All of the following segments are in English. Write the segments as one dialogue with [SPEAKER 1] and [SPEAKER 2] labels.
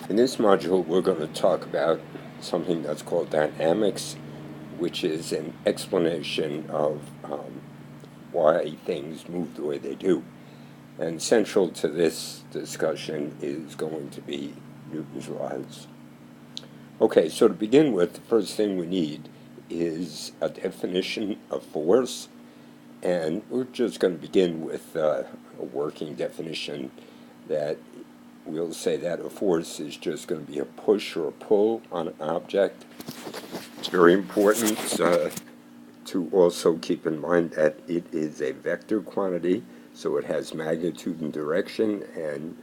[SPEAKER 1] In this module, we're going to talk about something that's called dynamics, which is an explanation of why things move the way they do. And central to this discussion is going to be Newton's laws. Okay, so to begin with, the first thing we need is a definition of force, and we're just going to begin with a working definition that we'll say that a force is just going to be a push or a pull on an object. It's very important to also keep in mind that it is a vector quantity, so it has magnitude and direction, and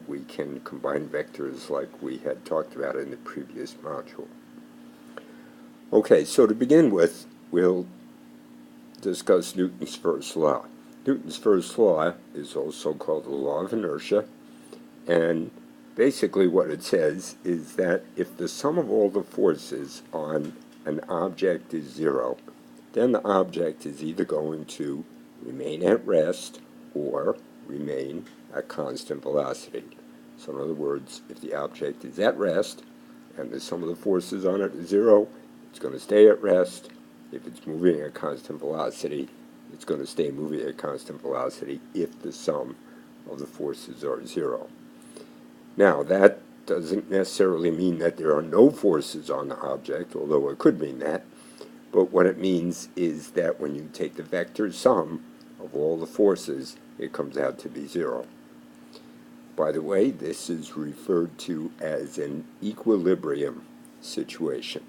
[SPEAKER 1] we can combine vectors like we had talked about in the previous module. Okay, so to begin with, we'll discuss Newton's first law. Newton's first law is also called the law of inertia, and basically what it says is that if the sum of all the forces on an object is zero, then the object is either going to remain at rest or remain at constant velocity. So in other words, if the object is at rest and the sum of the forces on it is zero, it's going to stay at rest. If it's moving at constant velocity, it's going to stay moving at constant velocity if the sum of the forces are zero. Now, that doesn't necessarily mean that there are no forces on the object, although it could mean that. But what it means is that when you take the vector sum of all the forces, it comes out to be zero. By the way, this is referred to as an equilibrium situation.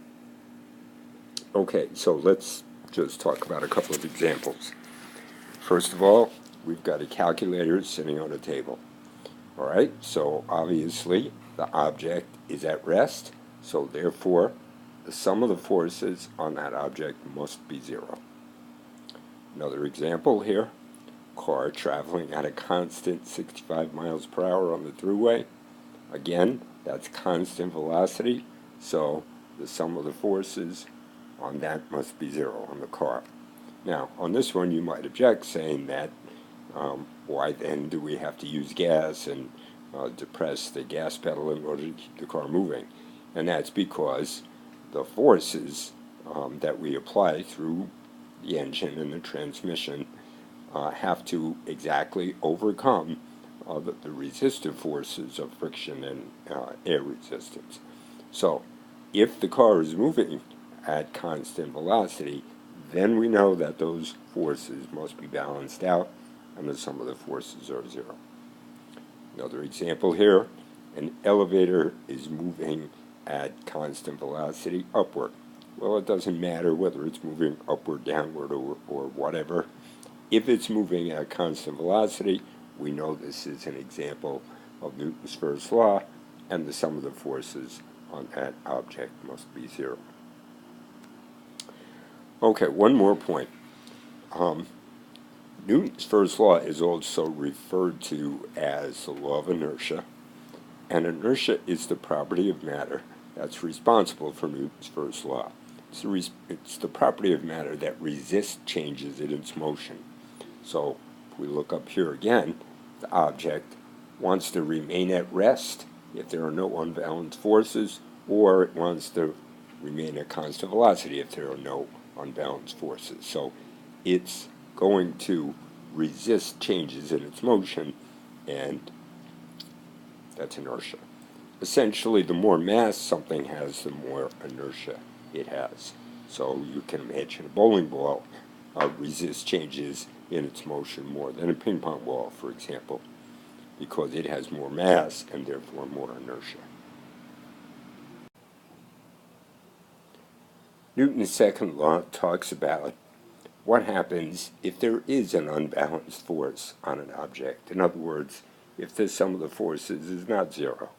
[SPEAKER 1] Okay, so let's just talk about a couple of examples. First of all, we've got a calculator sitting on a table. All right, so obviously the object is at rest, so therefore the sum of the forces on that object must be zero. Another example here, car traveling at a constant 65 miles per hour on the thruway. Again, that's constant velocity, so the sum of the forces on that must be zero on the car. Now, on this one you might object, saying that why then do we have to use gas and depress the gas pedal in order to keep the car moving? And that's because the forces that we apply through the engine and the transmission have to exactly overcome the resistive forces of friction and air resistance. So if the car is moving at constant velocity, then we know that those forces must be balanced out and the sum of the forces are zero. Another example here, an elevator is moving at constant velocity upward. Well, it doesn't matter whether it's moving upward, downward, or whatever. If it's moving at constant velocity, we know this is an example of Newton's first law, and the sum of the forces on that object must be zero. Okay, one more point. Newton's first law is also referred to as the law of inertia, and inertia is the property of matter that's responsible for Newton's first law. It's the property of matter that resists changes in its motion. So if we look up here again, the object wants to remain at rest if there are no unbalanced forces, or it wants to remain at constant velocity if there are no unbalanced forces. So it's going to resist changes in its motion, and that's inertia. Essentially, the more mass something has, the more inertia it has. So you can imagine a bowling ball resists changes in its motion more than a ping pong ball, for example, because it has more mass and therefore more inertia. Newton's second law talks about what happens if there is an unbalanced force on an object. In other words, if the sum of the forces is not zero.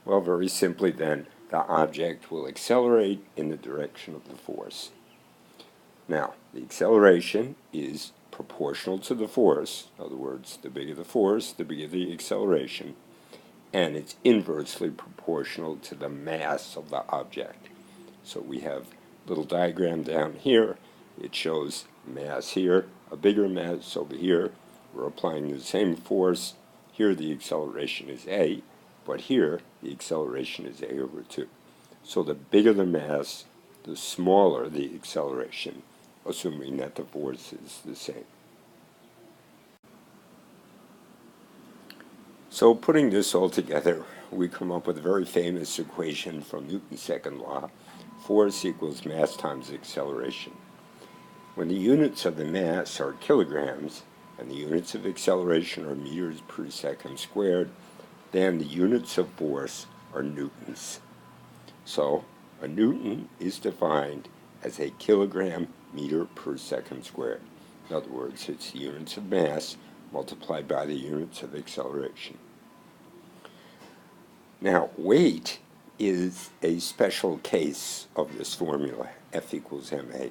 [SPEAKER 1] Well, very simply then, the object will accelerate in the direction of the force. Now, the acceleration is proportional to the force. In other words, the bigger the force, the bigger the acceleration. And it's inversely proportional to the mass of the object. So we have a little diagram down here. It shows mass here, a bigger mass over here. We're applying the same force. Here the acceleration is a. But here, the acceleration is a over 2. So the bigger the mass, the smaller the acceleration, assuming that the force is the same. So putting this all together, we come up with a very famous equation from Newton's second law: force equals mass times acceleration. When the units of the mass are kilograms and the units of acceleration are meters per second squared, then the units of force are newtons. So a newton is defined as a kilogram meter per second squared. In other words, it's the units of mass multiplied by the units of acceleration. Now, weight is a special case of this formula, F equals ma.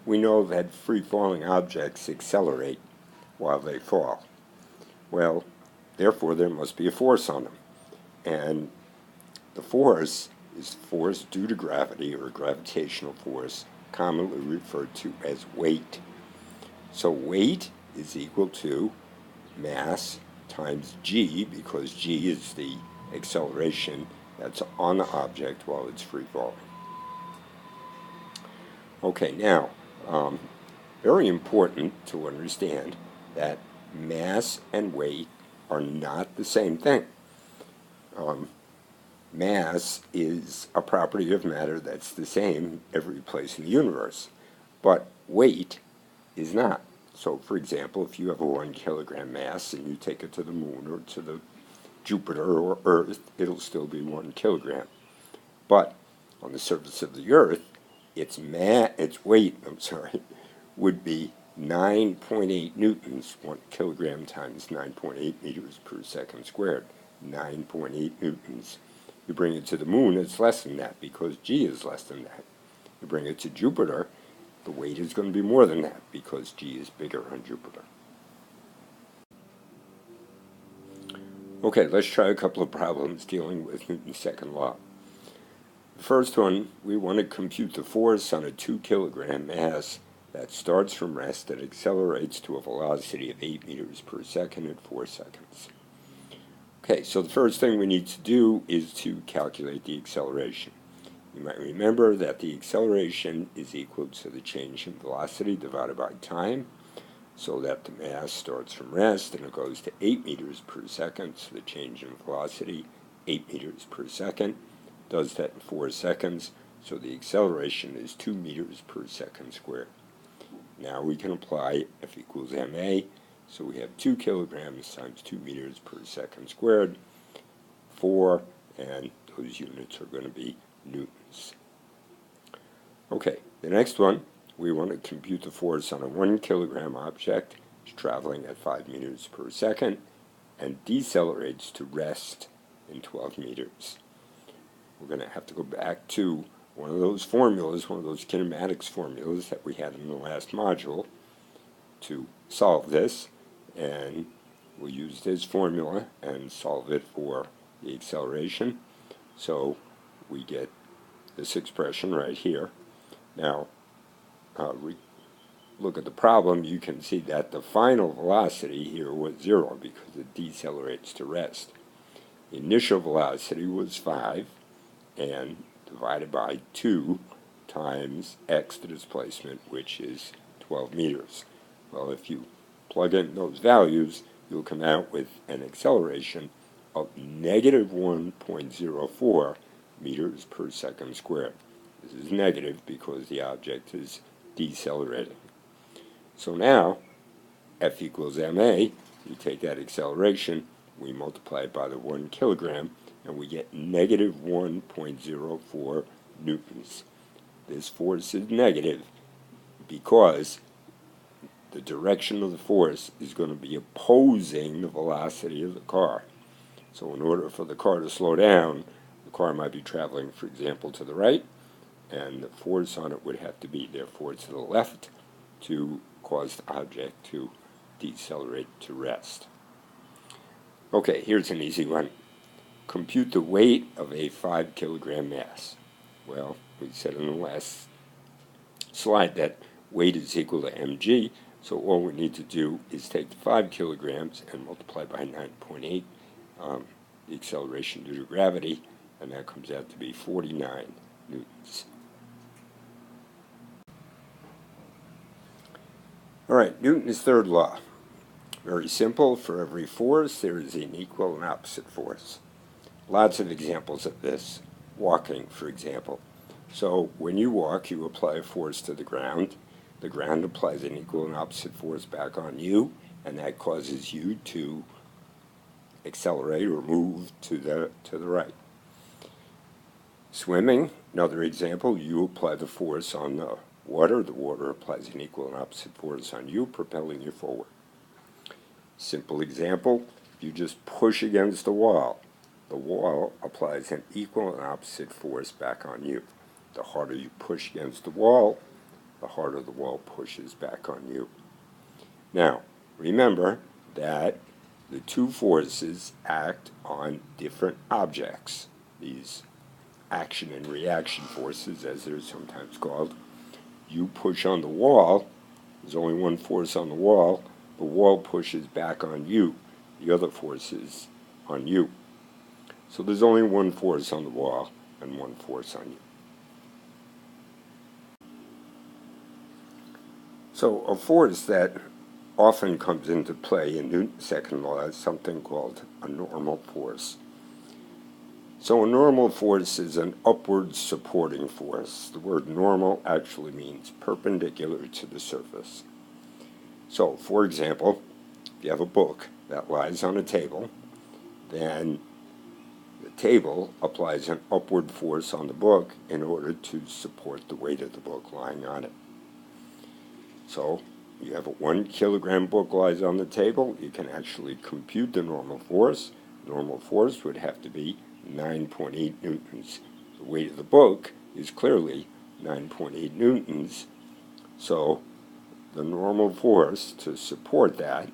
[SPEAKER 1] We know that free-falling objects accelerate while they fall. Well, therefore, there must be a force on them. And the force is force due to gravity, or gravitational force, commonly referred to as weight. So weight is equal to mass times g, because g is the acceleration that's on the object while it's free falling. Okay, now, very important to understand that mass and weight are not the same thing. Mass is a property of matter that's the same every place in the universe, but weight is not. So, for example, if you have a 1 kilogram mass and you take it to the moon or to the Jupiter or Earth, it'll still be 1 kilogram. But on the surface of the Earth, its weight would be 9.8 newtons. 1 kilogram times 9.8 meters per second squared. 9.8 newtons. You bring it to the moon, it's less than that because g is less than that. You bring it to Jupiter, the weight is going to be more than that because g is bigger on Jupiter. Okay, let's try a couple of problems dealing with Newton's second law. The first one, we want to compute the force on a 2 kilogram mass that starts from rest and accelerates to a velocity of 8 meters per second in 4 seconds. Okay, so the first thing we need to do is to calculate the acceleration. You might remember that the acceleration is equal to the change in velocity divided by time, so that the mass starts from rest and it goes to 8 meters per second, so the change in velocity, 8 meters per second, does that in 4 seconds, so the acceleration is 2 meters per second squared. Now we can apply F equals ma, so we have 2 kilograms times 2 meters per second squared, 4, and those units are going to be newtons. Okay, the next one, we want to compute the force on a 1 kilogram object traveling at 5 meters per second and decelerates to rest in 12 meters. We're going to have to go back to one of those formulas, one of those kinematics formulas that we had in the last module to solve this, and we'll use this formula and solve it for the acceleration. So we get this expression right here. Now, look at the problem, you can see that the final velocity here was 0 because it decelerates to rest. The initial velocity was 5, and divided by 2 times x, the displacement, which is 12 meters. Well, if you plug in those values, you'll come out with an acceleration of negative 1.04 meters per second squared. This is negative because the object is decelerating. So now, F equals ma, we take that acceleration, we multiply it by the 1 kilogram, and we get negative 1.04 newtons. This force is negative because the direction of the force is going to be opposing the velocity of the car. So in order for the car to slow down, the car might be traveling, for example, to the right, and the force on it would have to be, therefore, to the left to cause the object to decelerate to rest. Okay, here's an easy one. Compute the weight of a 5 kilogram mass. Well, we said in the last slide that weight is equal to mg, so all we need to do is take the 5 kilograms and multiply by 9.8 the acceleration due to gravity, and that comes out to be 49 newtons. All right, Newton's third law. Very simple. For every force, there is an equal and opposite force. Lots of examples of this. Walking, for example. So when you walk, you apply a force to the ground. The ground applies an equal and opposite force back on you, and that causes you to accelerate or move to the right. Swimming, another example, you apply the force on the water applies an equal and opposite force on you, propelling you forward. Simple example, you just push against the wall applies an equal and opposite force back on you. The harder you push against the wall, the harder the wall pushes back on you. Now, remember that the two forces act on different objects. These action and reaction forces, as they're sometimes called. You push on the wall, there's only one force on the wall pushes back on you. The other force is on you. So there's only one force on the wall and one force on you. So a force that often comes into play in Newton's second law is something called a normal force. So a normal force is an upward supporting force. The word normal actually means perpendicular to the surface. So, for example, if you have a book that lies on a table, then the table applies an upward force on the book in order to support the weight of the book lying on it. So, you have a 1 kilogram book lies on the table, you can actually compute the normal force. Normal force would have to be 9.8 newtons. The weight of the book is clearly 9.8 newtons. So the normal force to support that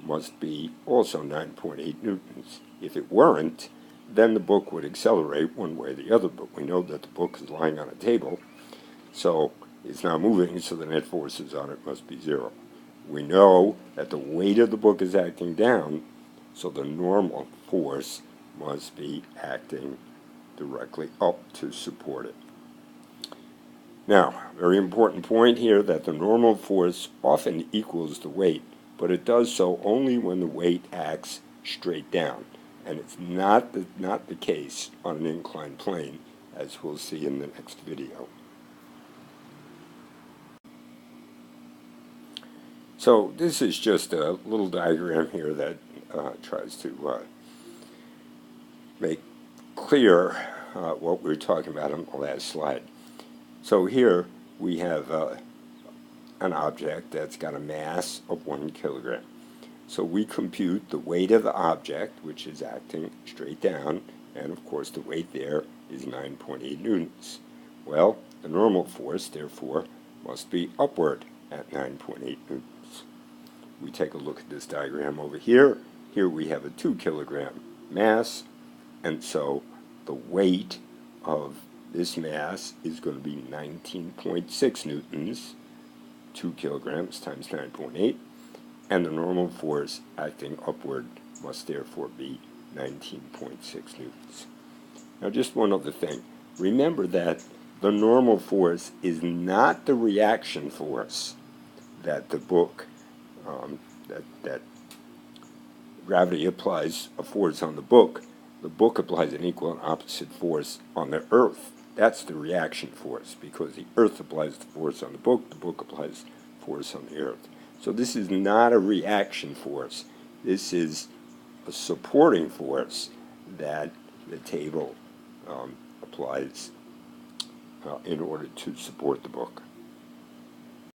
[SPEAKER 1] must be also 9.8 newtons. If it weren't, then the book would accelerate one way or the other, but we know that the book is lying on a table, so it's not moving, so the net forces on it must be 0. We know that the weight of the book is acting down, so the normal force must be acting directly up to support it. Now, very important point here that the normal force often equals the weight, but it does so only when the weight acts straight down, and it's not the case on an inclined plane, as we'll see in the next video. So this is just a little diagram here that tries to make clear what we were talking about on the last slide. So here we have an object that's got a mass of 1 kilogram. So we compute the weight of the object, which is acting straight down, and of course the weight there is 9.8 newtons. Well, the normal force, therefore, must be upward at 9.8 newtons. We take a look at this diagram over here. Here we have a 2 kilogram mass, and so the weight of this mass is going to be 19.6 newtons, 2 kilograms times 9.8, and the normal force acting upward must therefore be 19.6 newtons. Now just one other thing. Remember that the normal force is not the reaction force that the book, that gravity applies a force on the book applies an equal and opposite force on the earth. That's the reaction force, because the earth applies the force on the book applies force on the earth. So this is not a reaction force. This is a supporting force that the table applies in order to support the book.